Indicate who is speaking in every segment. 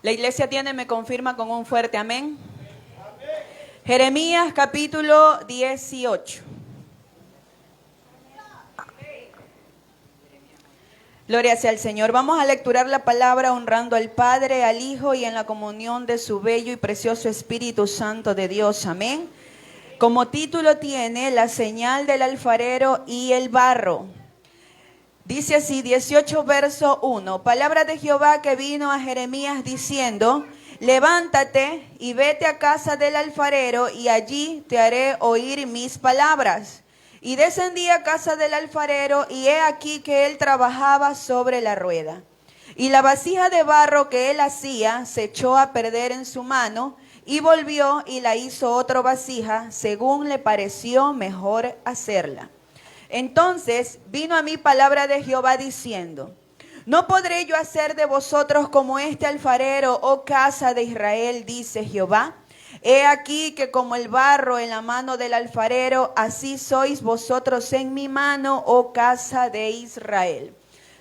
Speaker 1: La iglesia tiene, me confirma con un fuerte amén. Jeremías capítulo 18. Gloria sea al Señor. Vamos a lecturar la palabra honrando al Padre, al Hijo y en la comunión de su bello y precioso Espíritu Santo de Dios. Amén. Como título tiene la señal del alfarero y el barro. Dice así, 18 verso 1. Palabra de Jehová que vino a Jeremías diciendo: levántate y vete a casa del alfarero y allí te haré oír mis palabras. Y descendí a casa del alfarero, y he aquí que él trabajaba sobre la rueda. Y la vasija de barro que él hacía se echó a perder en su mano, y volvió y la hizo otra vasija, según le pareció mejor hacerla. Entonces vino a mí palabra de Jehová diciendo: ¿no podré yo hacer de vosotros como este alfarero, oh casa de Israel? Dice Jehová. He aquí que como el barro en la mano del alfarero, así sois vosotros en mi mano, oh casa de Israel.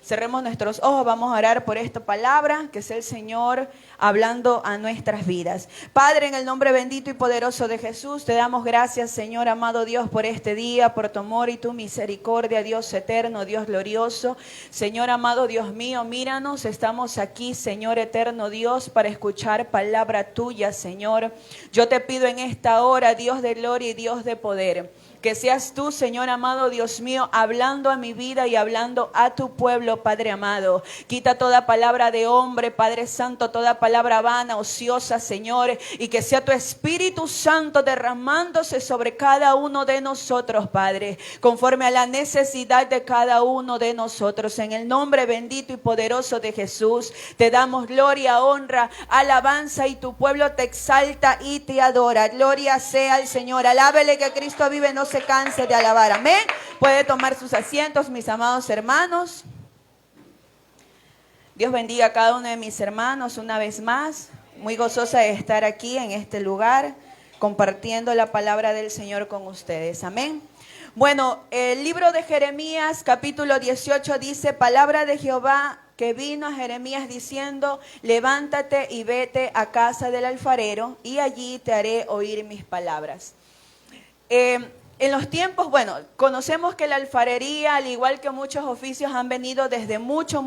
Speaker 1: Cerremos nuestros ojos, vamos a orar por esta palabra, que es el Señor hablando a nuestras vidas. Padre, en el nombre bendito y poderoso de Jesús, te damos gracias, Señor, amado Dios, por este día, por tu amor y tu misericordia, Dios eterno, Dios glorioso. Señor amado, Dios mío, míranos, estamos aquí, Señor eterno Dios, para escuchar palabra tuya, Señor. Yo te pido en esta hora, Dios de gloria y Dios de poder, que seas tú, Señor amado, Dios mío, hablando a mi vida y hablando a tu pueblo, Padre amado. Quita toda palabra de hombre, Padre Santo, toda palabra vana, ociosa, Señor, y que sea tu Espíritu Santo derramándose sobre cada uno de nosotros, Padre, conforme a la necesidad de cada uno de nosotros. En el nombre bendito y poderoso de Jesús, te damos gloria, honra, alabanza, y tu pueblo te exalta y te adora. Gloria sea al Señor. Alábele que Cristo vive, no se canse de alabar. Amén. Puede tomar sus asientos, mis amados hermanos. Dios bendiga a cada uno de mis hermanos una vez más. Muy gozosa de estar aquí en este lugar, compartiendo la palabra del Señor con ustedes. Amén. Bueno, el libro de Jeremías, capítulo 18, dice: palabra de Jehová que vino a Jeremías diciendo: levántate y vete a casa del alfarero, y allí te haré oír mis palabras. En los tiempos, bueno, conocemos que la alfarería, al igual que muchos oficios, han venido desde mucho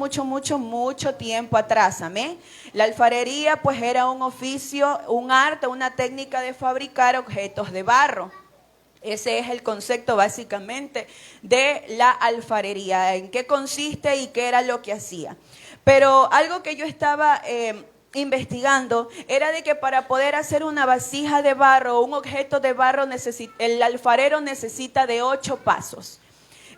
Speaker 1: tiempo atrás, amén. La alfarería pues era un oficio, un arte, una técnica de fabricar objetos de barro. Ese es el concepto básicamente de la alfarería, en qué consiste y qué era lo que hacía. Pero algo que yo estaba investigando era de que para poder hacer una vasija de barro o un objeto de barro, el alfarero necesita de 8 pasos.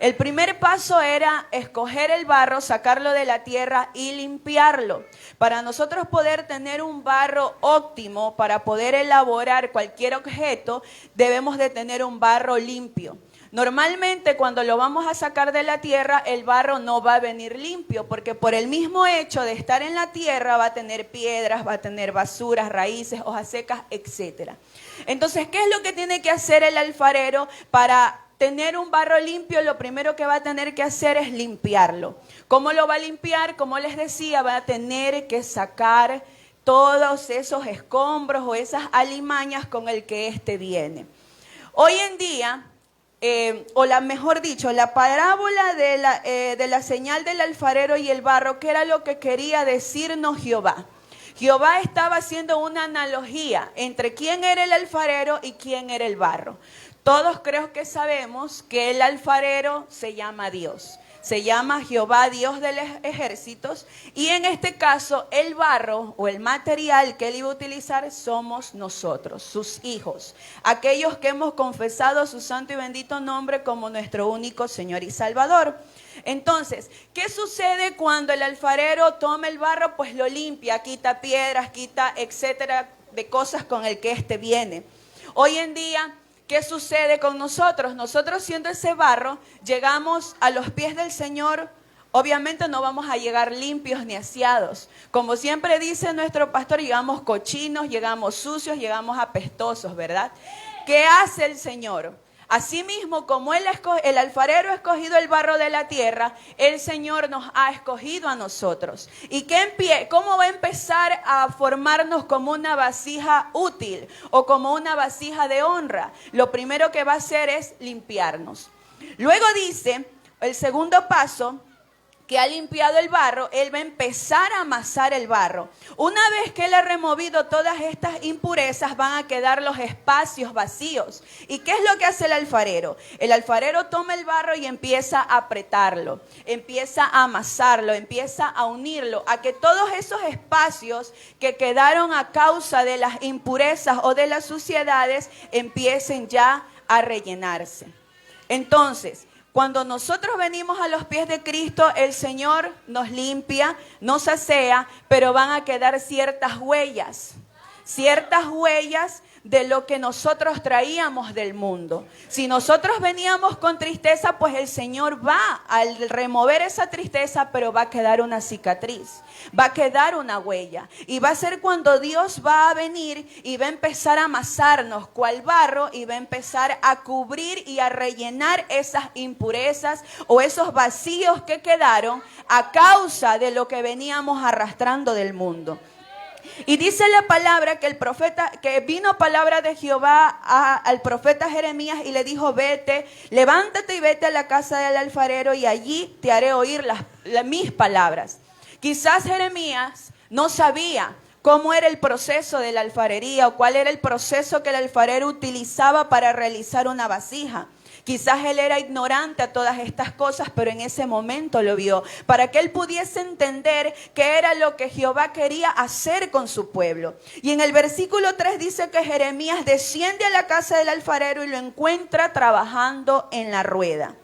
Speaker 1: El primer paso era escoger el barro, sacarlo de la tierra y limpiarlo. Para nosotros poder tener un barro óptimo, para poder elaborar cualquier objeto, debemos de tener un barro limpio. Normalmente cuando lo vamos a sacar de la tierra, el barro no va a venir limpio, porque por el mismo hecho de estar en la tierra va a tener piedras, va a tener basuras, raíces, hojas secas, etc. Entonces, ¿qué es lo que tiene que hacer el alfarero para tener un barro limpio? Lo primero que va a tener que hacer es limpiarlo. ¿Cómo lo va a limpiar? Como les decía, va a tener que sacar todos esos escombros o esas alimañas con el que éste viene. Hoy en día, mejor dicho, la parábola de la señal del alfarero y el barro, ¿qué era lo que quería decirnos Jehová? Jehová estaba haciendo una analogía entre quién era el alfarero y quién era el barro. Todos creo que sabemos que el alfarero se llama Dios. Se llama Jehová, Dios de los ejércitos, y en este caso el barro o el material que él iba a utilizar somos nosotros, sus hijos, aquellos que hemos confesado su santo y bendito nombre como nuestro único Señor y Salvador. Entonces, ¿qué sucede cuando el alfarero toma el barro? Pues lo limpia, quita piedras, quita etcétera de cosas con el que éste viene. Hoy en día, ¿qué sucede con nosotros? Nosotros, siendo ese barro, llegamos a los pies del Señor. Obviamente no vamos a llegar limpios ni aseados. Como siempre dice nuestro pastor, llegamos cochinos, llegamos sucios, llegamos apestosos, ¿verdad? ¿Qué hace el Señor? Asimismo, como el alfarero ha escogido el barro de la tierra, el Señor nos ha escogido a nosotros. ¿Y cómo va a empezar a formarnos como una vasija útil o como una vasija de honra? Lo primero que va a hacer es limpiarnos. Luego dice, el segundo paso, que ha limpiado el barro, Él va a empezar a amasar el barro. Una vez que Él ha removido todas estas impurezas, van a quedar los espacios vacíos. ¿Y qué es lo que hace el alfarero? El alfarero toma el barro y empieza a apretarlo, empieza a amasarlo, empieza a unirlo, a que todos esos espacios que quedaron a causa de las impurezas o de las suciedades empiecen ya a rellenarse. Entonces, cuando nosotros venimos a los pies de Cristo, el Señor nos limpia, nos asea, pero van a quedar ciertas huellas de lo que nosotros traíamos del mundo. Si nosotros veníamos con tristeza, pues el Señor va a remover esa tristeza, pero va a quedar una cicatriz, va a quedar una huella. Y va a ser cuando Dios va a venir y va a empezar a amasarnos cual barro y va a empezar a cubrir y a rellenar esas impurezas o esos vacíos que quedaron a causa de lo que veníamos arrastrando del mundo. Y dice la palabra que vino palabra de Jehová al profeta Jeremías y le dijo: vete, levántate y vete a la casa del alfarero y allí te haré oír mis palabras. Quizás Jeremías no sabía cómo era el proceso de la alfarería o cuál era el proceso que el alfarero utilizaba para realizar una vasija. Quizás él era ignorante a todas estas cosas, pero en ese momento lo vio, para que él pudiese entender qué era lo que Jehová quería hacer con su pueblo. Y en el versículo 3 dice que Jeremías desciende a la casa del alfarero y lo encuentra trabajando en la rueda.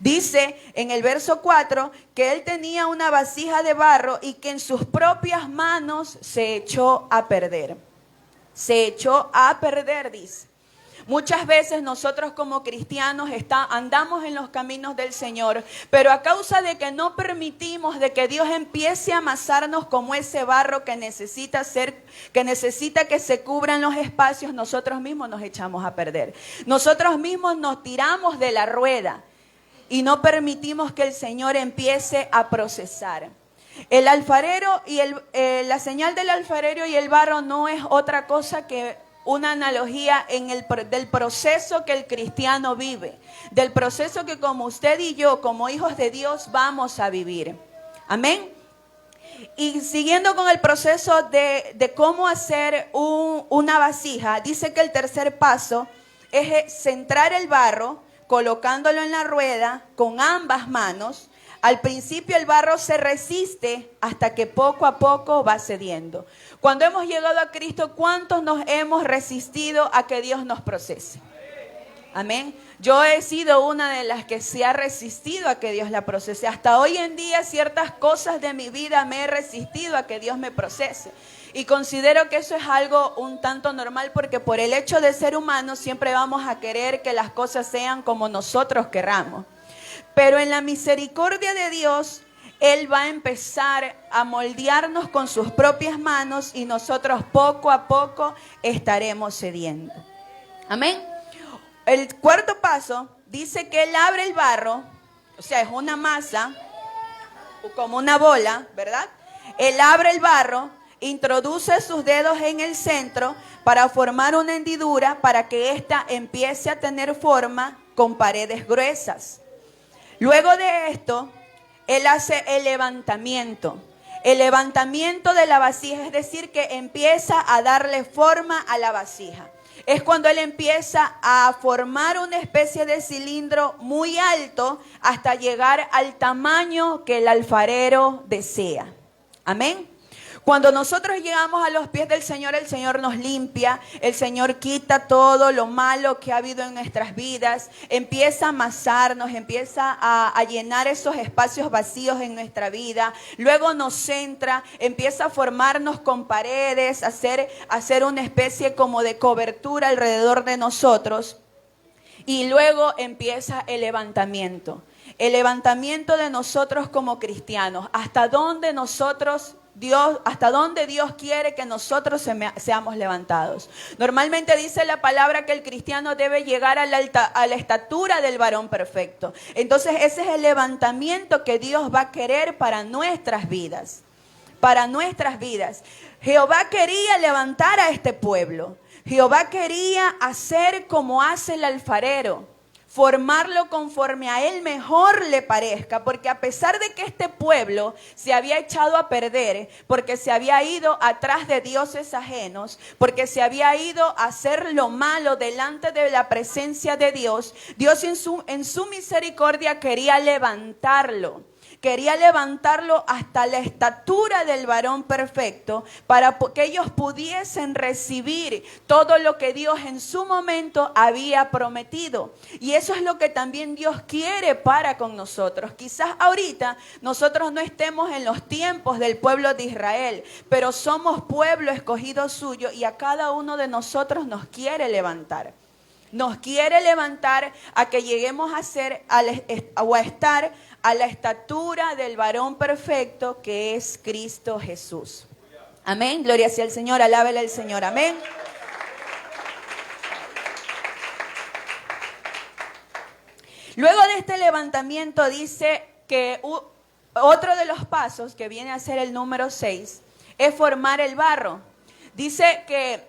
Speaker 1: Dice en el verso 4 que él tenía una vasija de barro y que en sus propias manos se echó a perder. Se echó a perder, dice. Muchas veces nosotros como cristianos andamos en los caminos del Señor, pero a causa de que no permitimos de que Dios empiece a amasarnos como ese barro que necesita que se cubran los espacios, nosotros mismos nos echamos a perder. Nosotros mismos nos tiramos de la rueda y no permitimos que el Señor empiece a procesar. El alfarero y la señal del alfarero y el barro no es otra cosa que una analogía del proceso que el cristiano vive, del proceso que como usted y yo, como hijos de Dios, vamos a vivir. Amén. Y siguiendo con el proceso de cómo hacer una vasija, dice que el tercer paso es centrar el barro, colocándolo en la rueda con ambas manos. Al principio el barro se resiste hasta que poco a poco va cediendo. Cuando hemos llegado a Cristo, ¿cuántos nos hemos resistido a que Dios nos procese? Amén. Yo he sido una de las que se ha resistido a que Dios la procese. Hasta hoy en día ciertas cosas de mi vida me he resistido a que Dios me procese. Y considero que eso es algo un tanto normal porque por el hecho de ser humanos siempre vamos a querer que las cosas sean como nosotros querramos. Pero en la misericordia de Dios, Él va a empezar a moldearnos con sus propias manos y nosotros poco a poco estaremos cediendo. Amén. El cuarto paso dice que Él abre el barro, o sea, es una masa, como una bola, ¿verdad? Él abre el barro, introduce sus dedos en el centro para formar una hendidura para que ésta empiece a tener forma con paredes gruesas. Luego de esto, Él hace el levantamiento de la vasija, es decir, que empieza a darle forma a la vasija. Es cuando Él empieza a formar una especie de cilindro muy alto hasta llegar al tamaño que el alfarero desea. Amén. Cuando nosotros llegamos a los pies del Señor, el Señor nos limpia, el Señor quita todo lo malo que ha habido en nuestras vidas, empieza a amasarnos, empieza a llenar esos espacios vacíos en nuestra vida, luego nos centra, empieza a formarnos con paredes, hacer una especie como de cobertura alrededor de nosotros y luego empieza el levantamiento de nosotros como cristianos, hasta dónde nosotros hasta dónde Dios quiere que nosotros seamos levantados. Normalmente dice la palabra que el cristiano debe llegar a la estatura del varón perfecto. Entonces ese es el levantamiento que Dios va a querer para nuestras vidas. Para nuestras vidas. Jehová quería levantar a este pueblo. Jehová quería hacer como hace el alfarero, formarlo conforme a él mejor le parezca, porque a pesar de que este pueblo se había echado a perder, porque se había ido atrás de dioses ajenos, porque se había ido a hacer lo malo delante de la presencia de Dios, Dios en su misericordia quería levantarlo. Quería levantarlo hasta la estatura del varón perfecto para que ellos pudiesen recibir todo lo que Dios en su momento había prometido. Y eso es lo que también Dios quiere para con nosotros. Quizás ahorita nosotros no estemos en los tiempos del pueblo de Israel, pero somos pueblo escogido suyo y a cada uno de nosotros nos quiere levantar. Nos quiere levantar a que lleguemos a ser o a estar a la estatura del varón perfecto que es Cristo Jesús. Amén. Gloria sea al Señor. Alábele al Señor. Amén. Luego de este levantamiento dice que otro de los pasos que viene a ser el número 6 es formar el barro. Dice que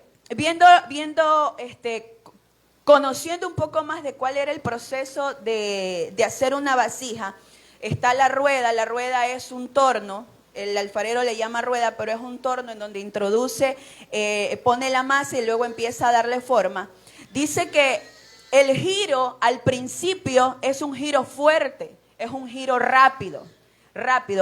Speaker 1: conociendo un poco más de cuál era el proceso de hacer una vasija, está la rueda es un torno, el alfarero le llama rueda, pero es un torno en donde introduce, pone la masa y luego empieza a darle forma. Dice que el giro al principio es un giro fuerte, es un giro rápido,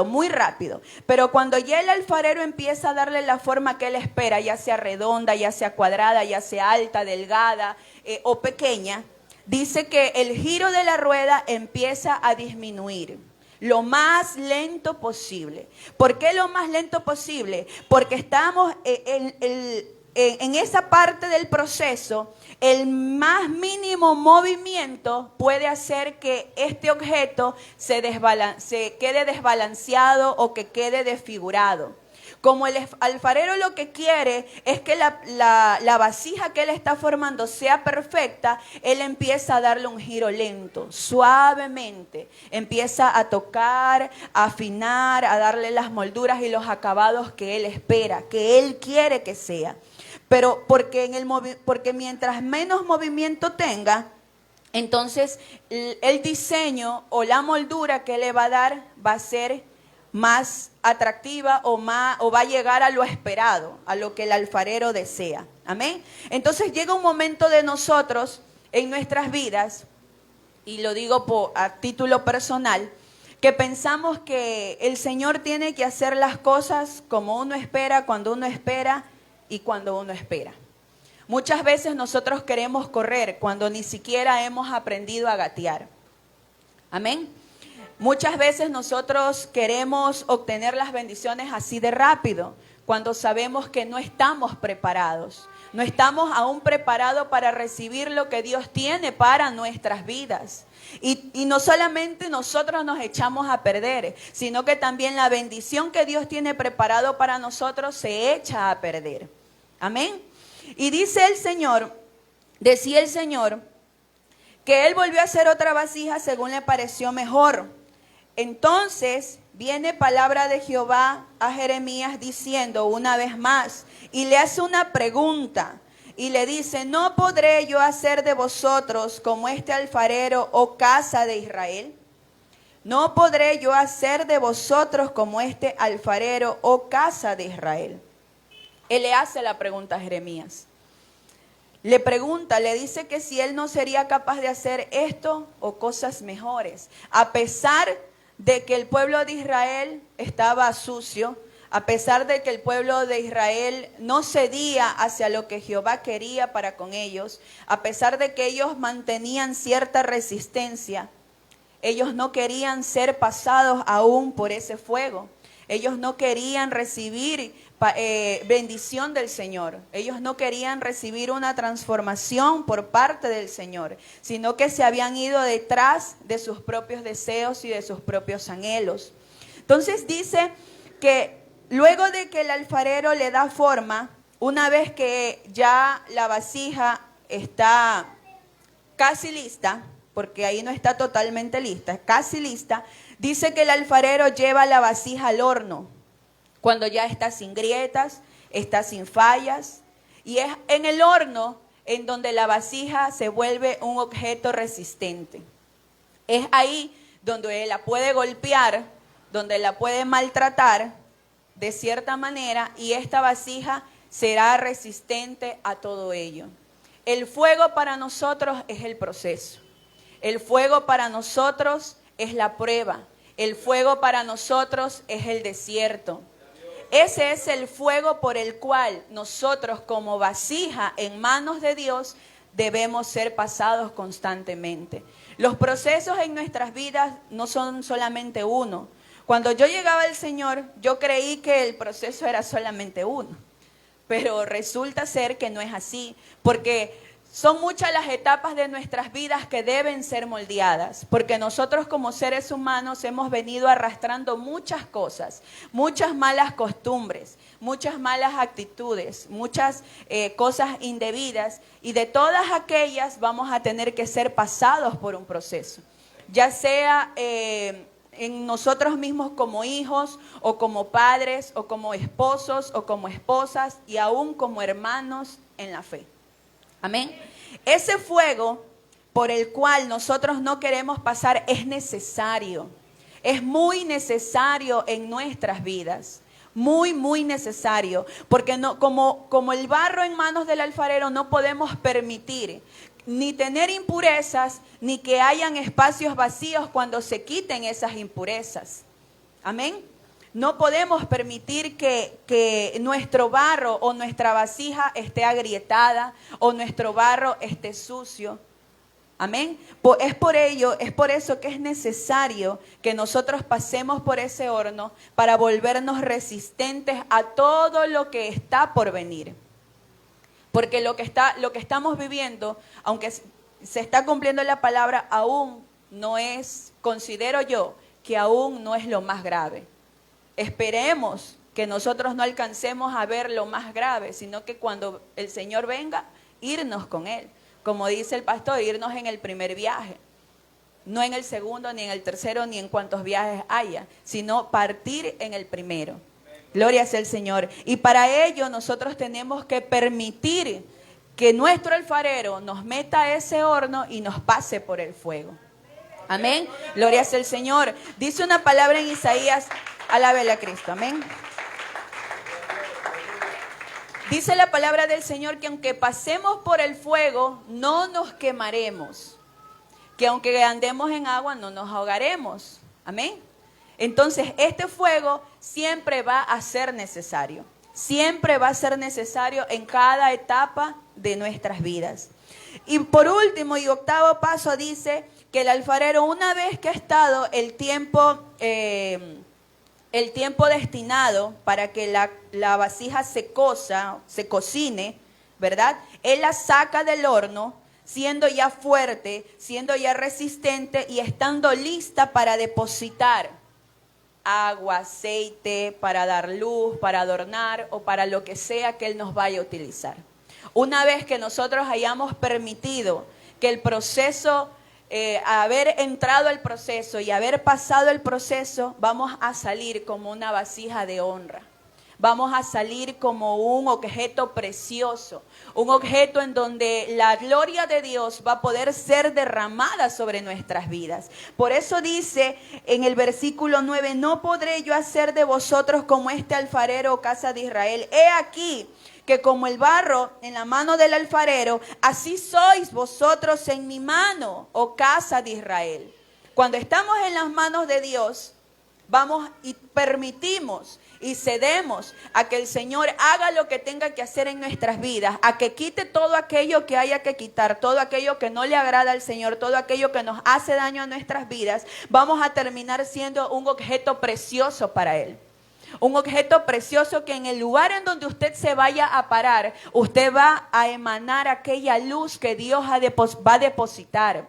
Speaker 1: muy rápido. Pero cuando ya el alfarero empieza a darle la forma que él espera, ya sea redonda, ya sea cuadrada, ya sea alta, delgada o pequeña, dice que el giro de la rueda empieza a disminuir lo más lento posible. ¿Por qué lo más lento posible? Porque estamos en esa parte del proceso. El más mínimo movimiento puede hacer que este objeto se quede desbalanceado o que quede desfigurado. Como el alfarero lo que quiere es que la vasija que él está formando sea perfecta, él empieza a darle un giro lento, suavemente. Empieza a tocar, a afinar, a darle las molduras y los acabados que él espera, que él quiere que sea. Pero porque mientras menos movimiento tenga, entonces el diseño o la moldura que le va a dar va a ser más atractiva o va a llegar a lo esperado, a lo que el alfarero desea. Amén. Entonces llega un momento de nosotros en nuestras vidas, y lo digo a título personal, que pensamos que el Señor tiene que hacer las cosas como uno espera, cuando uno espera y cuando uno espera. Muchas veces nosotros queremos correr cuando ni siquiera hemos aprendido a gatear. Amén. Muchas veces nosotros queremos obtener las bendiciones así de rápido, cuando sabemos que no estamos preparados. No estamos aún preparados para recibir lo que Dios tiene para nuestras vidas. Y no solamente nosotros nos echamos a perder, sino que también la bendición que Dios tiene preparado para nosotros se echa a perder. Amén. Y decía el Señor, que Él volvió a hacer otra vasija según le pareció mejor. Entonces viene palabra de Jehová a Jeremías diciendo una vez más, y le hace una pregunta, y le dice: ¿no podré yo hacer de vosotros como este alfarero, oh casa de Israel? ¿No podré yo hacer de vosotros como este alfarero, oh casa de Israel? Él le hace la pregunta a Jeremías. Le pregunta, le dice que si él no sería capaz de hacer esto o cosas mejores, a pesar de que el pueblo de Israel estaba sucio, a pesar de que el pueblo de Israel no cedía hacia lo que Jehová quería para con ellos, a pesar de que ellos mantenían cierta resistencia, ellos no querían ser pasados aún por ese fuego. Ellos no querían recibir bendición del Señor. Ellos no querían recibir una transformación por parte del Señor, sino que se habían ido detrás de sus propios deseos y de sus propios anhelos. Entonces dice que Luego de que el alfarero le da forma, una vez que ya la vasija está casi lista, porque ahí no está totalmente lista, casi lista, dice que el alfarero lleva la vasija al horno, cuando ya está sin grietas, está sin fallas, y es en el horno en donde la vasija se vuelve un objeto resistente. Es ahí donde la puede golpear, donde la puede maltratar de cierta manera, y esta vasija será resistente a todo ello. El fuego para nosotros es el proceso. El fuego para nosotros es la prueba. El fuego para nosotros es el desierto. Ese es el fuego por el cual nosotros como vasija en manos de Dios debemos ser pasados constantemente. Los procesos en nuestras vidas no son solamente uno. Cuando yo llegaba al Señor, yo creí que el proceso era solamente uno. Pero resulta ser que no es así, porque son muchas las etapas de nuestras vidas que deben ser moldeadas, porque nosotros como seres humanos hemos venido arrastrando muchas cosas, muchas malas costumbres, muchas malas actitudes, muchas cosas indebidas, y de todas aquellas vamos a tener que ser pasados por un proceso, ya sea en nosotros mismos como hijos, o como padres, o como esposos, o como esposas, y aún como hermanos en la fe. Amén. Ese fuego por el cual nosotros no queremos pasar es necesario. Es muy necesario en nuestras vidas. Muy, muy necesario. Porque no, como el barro en manos del alfarero, no podemos permitir ni tener impurezas, ni que hayan espacios vacíos cuando se quiten esas impurezas. Amén. No podemos permitir que nuestro barro o nuestra vasija esté agrietada o nuestro barro esté sucio. Amén. Es por eso que es necesario que nosotros pasemos por ese horno para volvernos resistentes a todo lo que está por venir. Porque lo que estamos viviendo, aunque se está cumpliendo la palabra, aún no es, considero yo, que aún no es lo más grave. Esperemos que nosotros no alcancemos a ver lo más grave, sino que cuando el Señor venga, irnos con Él. Como dice el pastor, irnos en el primer viaje. No en el segundo, ni en el tercero, ni en cuantos viajes haya, sino partir en el primero. Gloria sea el Señor. Y para ello nosotros tenemos que permitir que nuestro alfarero nos meta a ese horno y nos pase por el fuego. Amén. Gloria sea el Señor. Dice una palabra en Isaías. Alábele a Cristo, amén. Dice la palabra del Señor que aunque pasemos por el fuego, no nos quemaremos. Que aunque andemos en agua, no nos ahogaremos. Amén. Entonces, este fuego siempre va a ser necesario. Siempre va a ser necesario en cada etapa de nuestras vidas. Y por último y octavo paso dice que el alfarero, una vez que ha estado el tiempo destinado para que la vasija se cocine, ¿verdad? Él la saca del horno, siendo ya fuerte, siendo ya resistente y estando lista para depositar agua, aceite, para dar luz, para adornar o para lo que sea que Él nos vaya a utilizar. Una vez que nosotros hayamos permitido que el proceso, haber entrado al proceso y haber pasado el proceso, vamos a salir como una vasija de honra. Vamos a salir como un objeto precioso, un objeto en donde la gloria de Dios va a poder ser derramada sobre nuestras vidas. Por eso dice en el versículo 9, no podré yo hacer de vosotros como este alfarero, casa de Israel. He aquí que como el barro en la mano del alfarero, así sois vosotros en mi mano, oh casa de Israel. Cuando estamos en las manos de Dios, vamos y permitimos y cedemos a que el Señor haga lo que tenga que hacer en nuestras vidas, a que quite todo aquello que haya que quitar, todo aquello que no le agrada al Señor, todo aquello que nos hace daño a nuestras vidas, vamos a terminar siendo un objeto precioso para Él. Un objeto precioso que en el lugar en donde usted se vaya a parar, usted va a emanar aquella luz que Dios va a depositar.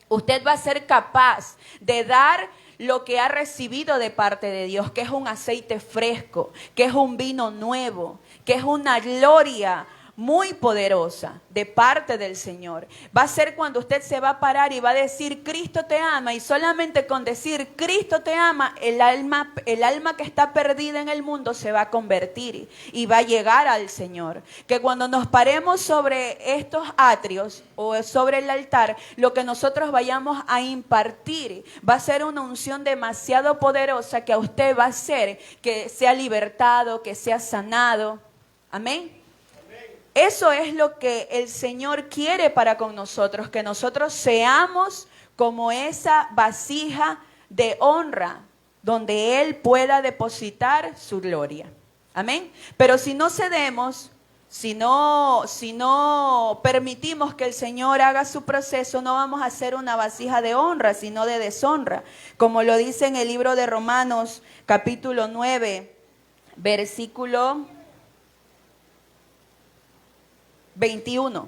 Speaker 1: Usted va a ser capaz de dar lo que ha recibido de parte de Dios, que es un aceite fresco, que es un vino nuevo, que es una gloria muy poderosa de parte del Señor. Va a ser cuando usted se va a parar y va a decir, Cristo te ama, y solamente con decir, Cristo te ama, el alma que está perdida en el mundo se va a convertir y va a llegar al Señor. Que cuando nos paremos sobre estos atrios o sobre el altar, lo que nosotros vayamos a impartir va a ser una unción demasiado poderosa que a usted va a hacer que sea libertado, que sea sanado. Amén. Eso es lo que el Señor quiere para con nosotros, que nosotros seamos como esa vasija de honra, donde Él pueda depositar su gloria. Amén. Pero si no cedemos, si no permitimos que el Señor haga su proceso, no vamos a ser una vasija de honra, sino de deshonra. Como lo dice en el libro de Romanos, capítulo 9, versículo 21.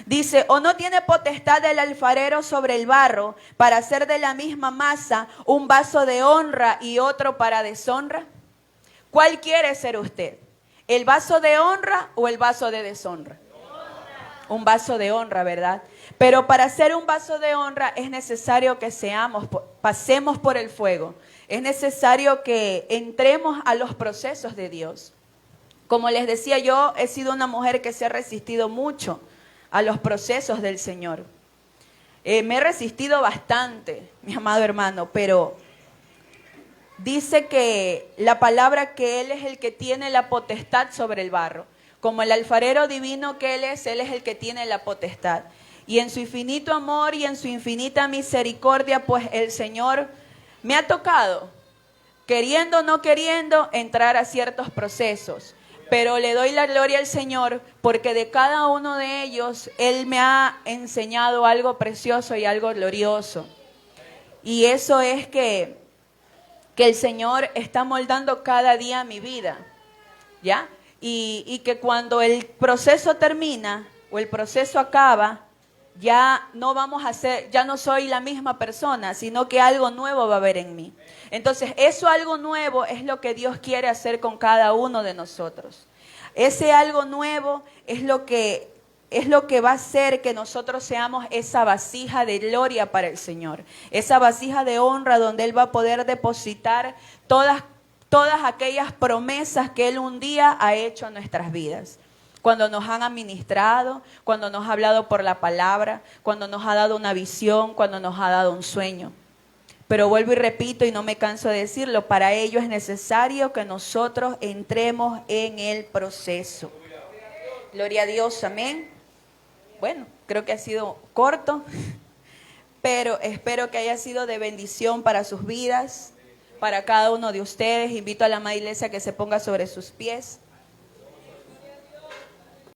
Speaker 1: Dice, ¿o no tiene potestad el alfarero sobre el barro para hacer de la misma masa un vaso de honra y otro para deshonra? ¿Cuál quiere ser usted? ¿El vaso de honra o el vaso de deshonra? Un vaso de honra, ¿verdad? Pero para ser un vaso de honra es necesario que pasemos por el fuego. Es necesario que entremos a los procesos de Dios. Como les decía, yo he sido una mujer que se ha resistido mucho a los procesos del Señor. Me he resistido bastante, mi amado hermano, pero dice que la palabra que Él es el que tiene la potestad sobre el barro. Como el alfarero divino que Él es el que tiene la potestad. Y en su infinito amor y en su infinita misericordia, pues el Señor me ha tocado, queriendo o no queriendo, entrar a ciertos procesos. Pero le doy la gloria al Señor porque de cada uno de ellos Él me ha enseñado algo precioso y algo glorioso. Y eso es que el Señor está moldando cada día mi vida, ¿ya? Y que cuando el proceso termina o el proceso acaba, ya no soy la misma persona, sino que algo nuevo va a haber en mí. Entonces, eso algo nuevo es lo que Dios quiere hacer con cada uno de nosotros. Ese algo nuevo es lo que va a hacer que nosotros seamos esa vasija de gloria para el Señor. Esa vasija de honra donde Él va a poder depositar todas aquellas promesas que Él un día ha hecho en nuestras vidas. Cuando nos han administrado, cuando nos ha hablado por la palabra, cuando nos ha dado una visión, cuando nos ha dado un sueño. Pero vuelvo y repito y no me canso de decirlo, para ello es necesario que nosotros entremos en el proceso. Gloria a Dios, amén. Bueno, creo que ha sido corto, pero espero que haya sido de bendición para sus vidas, para cada uno de ustedes. Invito a la amada iglesia que se ponga sobre sus pies.